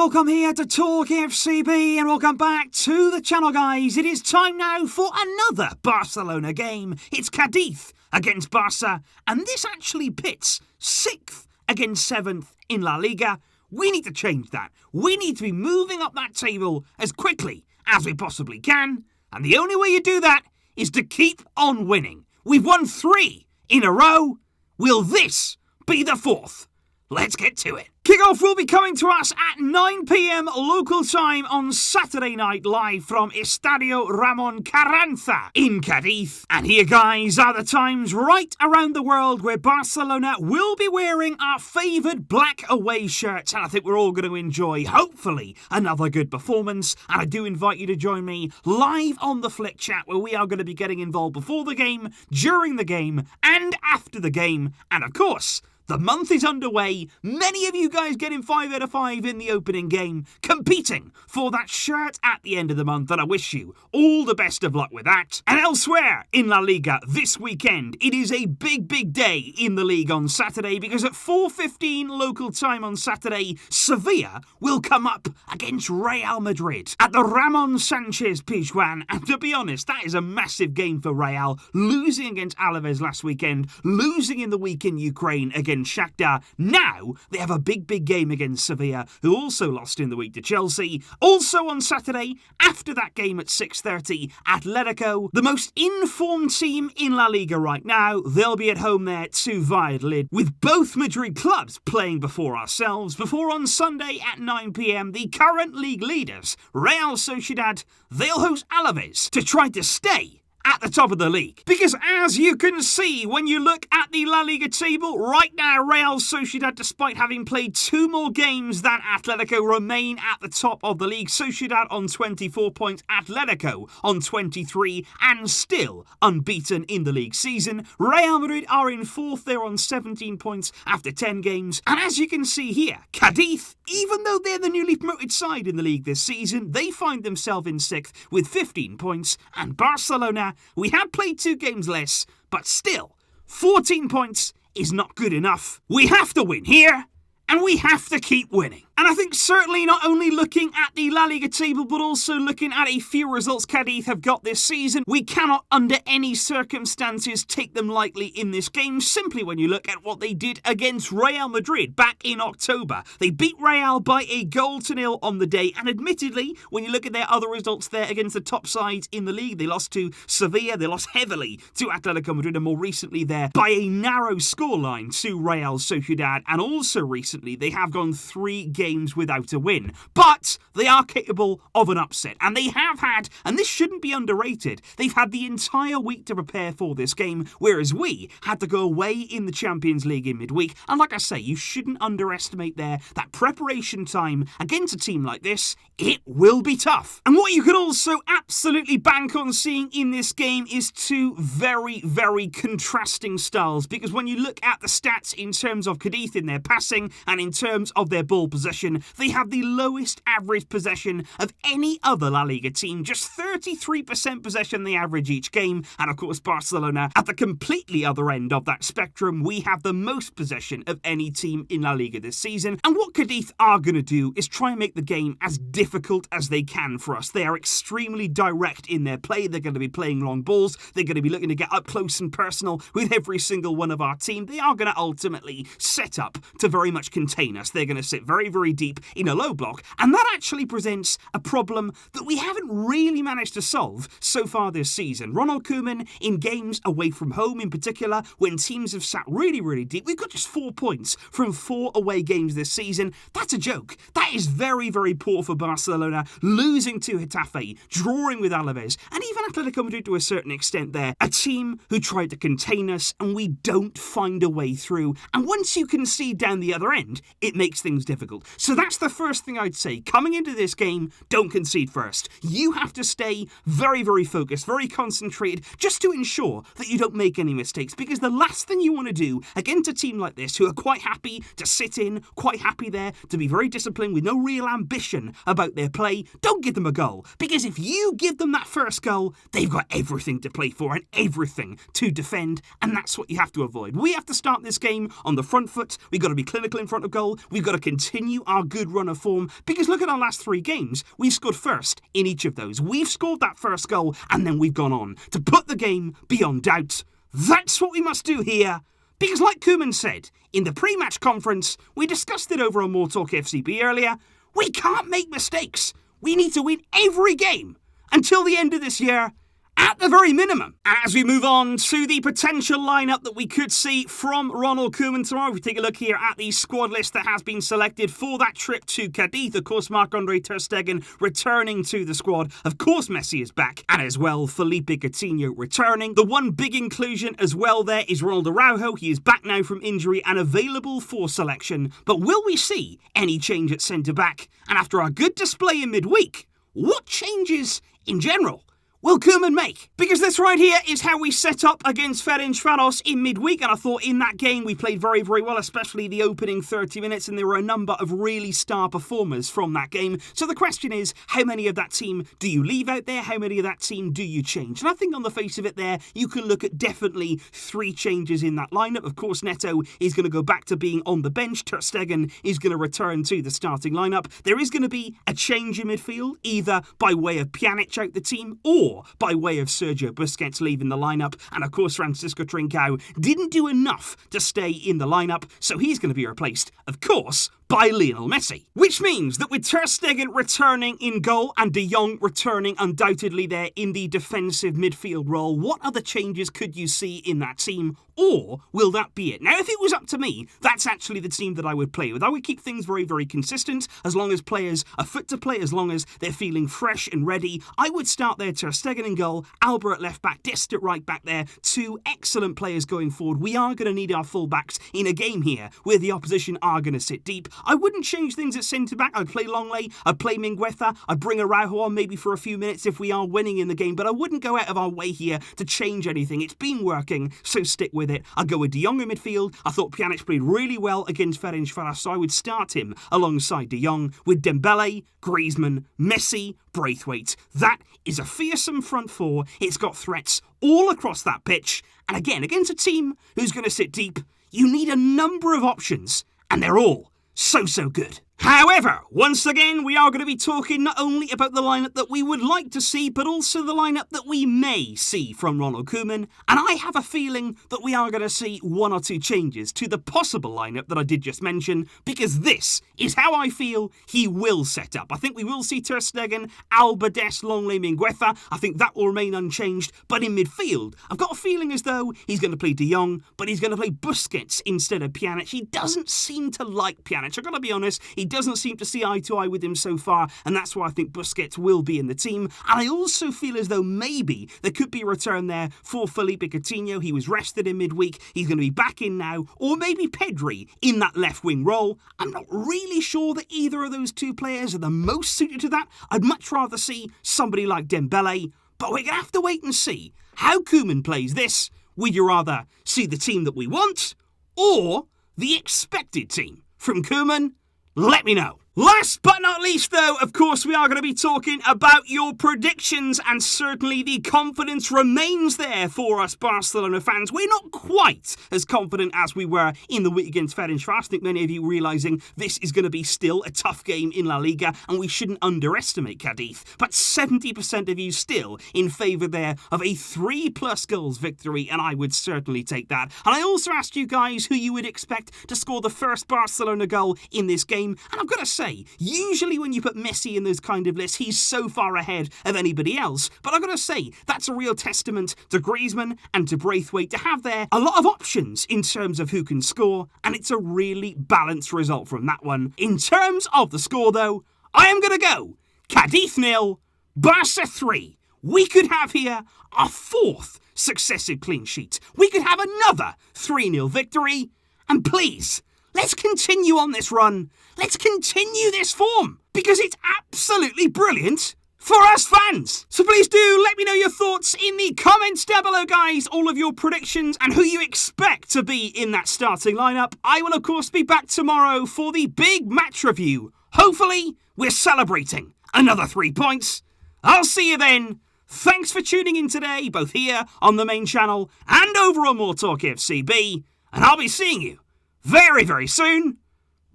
welcome here to TalkFCB and welcome back to the channel, guys. It is time now for another Barcelona game. It's Cadiz against Barça, and this actually pits 6th against 7th in La Liga. We need to change that. We need to be moving up that table as quickly as we possibly can, and the only way you do that is to keep on winning. We've won 3 in a row. Will this be the 4th? Let's get to it. Kickoff will be coming to us at 9 p.m. local time on Saturday night, live from Estadio Ramon de Carranza in Cadiz. And here, guys, are the times right around the world where Barcelona will be wearing our favoured black away shirts. And I think we're all going to enjoy, hopefully, another good performance. And I do invite you to join me live on the Flick Chat, where we are going to be getting involved before the game, during the game, and after the game. And of course, the month is underway. Many of you guys getting 5 out of 5 in the opening game, competing for that shirt at the end of the month, and I wish you all the best of luck with that. And elsewhere in La Liga this weekend, it is a big day in the league on Saturday, because at 4:15 local time on Saturday, Sevilla will come up against Real Madrid at the Ramon Sanchez Pizjuan. And to be honest, that is a massive game for Real, losing against Alaves last weekend, losing in the week in Ukraine against Shakhtar. Now they have a big game against Sevilla, who also lost in the week to Chelsea. Also on Saturday, after that game at 6:30, Atletico, the most informed team in La Liga right now, they'll be at home there to Valladolid, with both Madrid clubs playing before ourselves. Before on Sunday at 9 p.m, the current league leaders, Real Sociedad, they'll host Alaves to try to stay at the top of the league. Because as you can see when you look at the La Liga table, right now Real Sociedad, despite having played 2 more games than Atletico, remain at the top of the league. Sociedad on 24 points, Atletico on 23, and still unbeaten in the league season. Real Madrid are in 4th, they're on 17 points after 10 games. And as you can see here, Cadiz, even though they're the newly promoted side in the league this season, they find themselves in 6th with 15 points. And Barcelona, we have played 2 games less, but still, 14 points is not good enough. We have to win here, and we have to keep winning. And I think certainly not only looking at the La Liga table, but also looking at a few results Cadiz have got this season, we cannot under any circumstances take them lightly in this game, simply when you look at what they did against Real Madrid back in October. They beat Real by a 0-0 on the day, and admittedly, when you look at their other results there against the top sides in the league, they lost to Sevilla, they lost heavily to Atletico Madrid, and more recently there by a narrow scoreline to Real Sociedad, and also recently they have gone 3 games without a win. But they are capable of an upset, and they have had, and this shouldn't be underrated, they've had the entire week to prepare for this game, whereas we had to go away in the Champions League in midweek. And like I say, you shouldn't underestimate there that preparation time against a team like this. It will be tough. And what you can also absolutely bank on seeing in this game is 2 very contrasting styles, because when you look at the stats in terms of Cadiz in their passing and in terms of their ball possession, they have the lowest average possession of any other La Liga team, just 33% possession they average each game. And of course Barcelona, at the completely other end of that spectrum, we have the most possession of any team in La Liga this season. And what Cadiz are going to do is try and make the game as difficult as they can for us. They are extremely direct in their play. They're going to be playing long balls. They're going to be looking to get up close and personal with every single one of our team. They are going to ultimately set up to very much contain us. They're going to sit very deep in a low block, and that actually presents a problem that we haven't really managed to solve so far this season. Ronald Koeman, in games away from home in particular, when teams have sat really deep, we've got just 4 points from 4 away games this season. That's a joke. That is very poor for Barcelona, losing to Getafe, drawing with Alaves, and even Atletico Madrid to a certain extent there. A team who tried to contain us, and we don't find a way through. And once you concede down the other end, it makes things difficult. So that's the first thing I'd say. Coming into this game, don't concede first. You have to stay very focused, very concentrated, just to ensure that you don't make any mistakes, because the last thing you want to do against a team like this, who are quite happy to sit in, quite happy there, to be very disciplined with no real ambition about their play, don't give them a goal. Because if you give them that first goal, they've got everything to play for and everything to defend, and that's what you have to avoid. We have to start this game on the front foot. We've got to be clinical in front of goal. We've got to continue continue our good run of form, because look at our last 3 games. We've scored first in each of those. We've scored that first goal, and then we've gone on to put the game beyond doubt. That's what we must do here. Because like Koeman said, in the pre-match conference, we discussed it over on MORETALKFCB earlier, we can't make mistakes. We need to win every game until the end of this year, at the very minimum. As we move on to the potential lineup that we could see from Ronald Koeman tomorrow, if we take a look here at the squad list that has been selected for that trip to Cadiz. Of course, Marc-Andre ter Stegen returning to the squad. Of course, Messi is back. And as well, Felipe Coutinho returning. The one big inclusion as well there is Ronald Araujo. He is back now from injury and available for selection. But will we see any change at centre-back? And after our good display in midweek, what changes in general will Koeman make? Because this right here is how we set up against Ferencváros in midweek, and I thought in that game we played very, very well, especially the opening 30 minutes, and there were a number of really star performers from that game. So the question is, how many of that team do you leave out there? How many of that team do you change? And I think on the face of it there, you can look at definitely 3 changes in that lineup. Of course, Neto is going to go back to being on the bench. Ter Stegen is going to return to the starting lineup. There is going to be a change in midfield, either by way of Pjanic out the team, or by way of Sergio Busquets leaving the lineup. And of course, Francisco Trincao didn't do enough to stay in the lineup, so he's going to be replaced, of course, by Lionel Messi. Which means that with Ter Stegen returning in goal and De Jong returning undoubtedly there in the defensive midfield role, what other changes could you see in that team? Or will that be it? Now, if it was up to me, that's actually the team that I would play with. I would keep things very, very consistent. As long as players are fit to play, as long as they're feeling fresh and ready, I would start there Ter Stegen in goal, Alba at left back, Dest at right back there. 2 excellent players going forward. We are going to need our full-backs in a game here where the opposition are going to sit deep. I wouldn't change things at centre-back. I'd play Longley, I'd play Mingueza, I'd bring Araujo on maybe for a few minutes if we are winning in the game, but I wouldn't go out of our way here to change anything. It's been working, so stick with it. I'd go with De Jong in midfield. I thought Pjanic played really well against Ferencváros, so I would start him alongside De Jong with Dembele, Griezmann, Messi, Braithwaite. That is a fearsome front 4. It's got threats all across that pitch, and again, against a team who's going to sit deep, you need a number of options, and they're all so good. However, once again, we are going to be talking not only about the lineup that we would like to see, but also the lineup that we may see from Ronald Koeman. And I have a feeling that we are going to see 1 or 2 changes to the possible lineup that I did just mention, because this is how I feel he will set up. I think we will see Ter Stegen, Alba, Dest, Longley, Mingueza. I think that will remain unchanged. But in midfield, I've got a feeling as though he's going to play De Jong, but he's going to play Busquets instead of Pjanic. He doesn't seem to like Pjanic. I've got to be honest, he doesn't seem to see eye to eye with him so far, and that's why I think Busquets will be in the team. And I also feel as though maybe there could be a return there for Felipe Coutinho. He was rested in midweek, he's going to be back in now, or maybe Pedri in that left wing role. I'm not really sure that either of those 2 players are the most suited to that. I'd much rather see somebody like Dembele, but we're going to have to wait and see how Koeman plays this. Would you rather see the team that we want, or the expected team from Koeman? Let me know. Last but not least, though, of course, we are going to be talking about your predictions, and certainly the confidence remains there for us Barcelona fans. We're not quite as confident as we were in the week against Ferencváros. I think many of you realising this is going to be still a tough game in La Liga, and we shouldn't underestimate Cadiz. But 70% of you still in favour there of a 3+ goals victory, and I would certainly take that. And I also asked you guys who you would expect to score the first Barcelona goal in this game, and I've got to say, usually when you put Messi in those kind of lists, he's so far ahead of anybody else. But I've got to say, that's a real testament to Griezmann and to Braithwaite to have there a lot of options in terms of who can score, and it's a really balanced result from that one. In terms of the score, though, I am going to go Cadiz 0, Barca 3. We could have here our 4th successive clean sheet. We could have another 3-0 victory, and please, let's continue on this run. Let's continue this form, because it's absolutely brilliant for us fans. So please do let me know your thoughts in the comments down below, guys. All of your predictions and who you expect to be in that starting lineup. I will, of course, be back tomorrow for the big match review. Hopefully, we're celebrating another 3 points. I'll see you then. Thanks for tuning in today, both here on the main channel and over on MORETALKFCB. And I'll be seeing you very, very soon.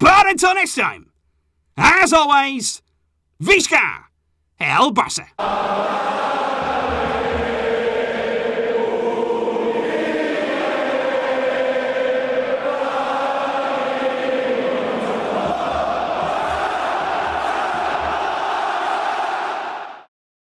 But until next time, As always, Visca el Barça!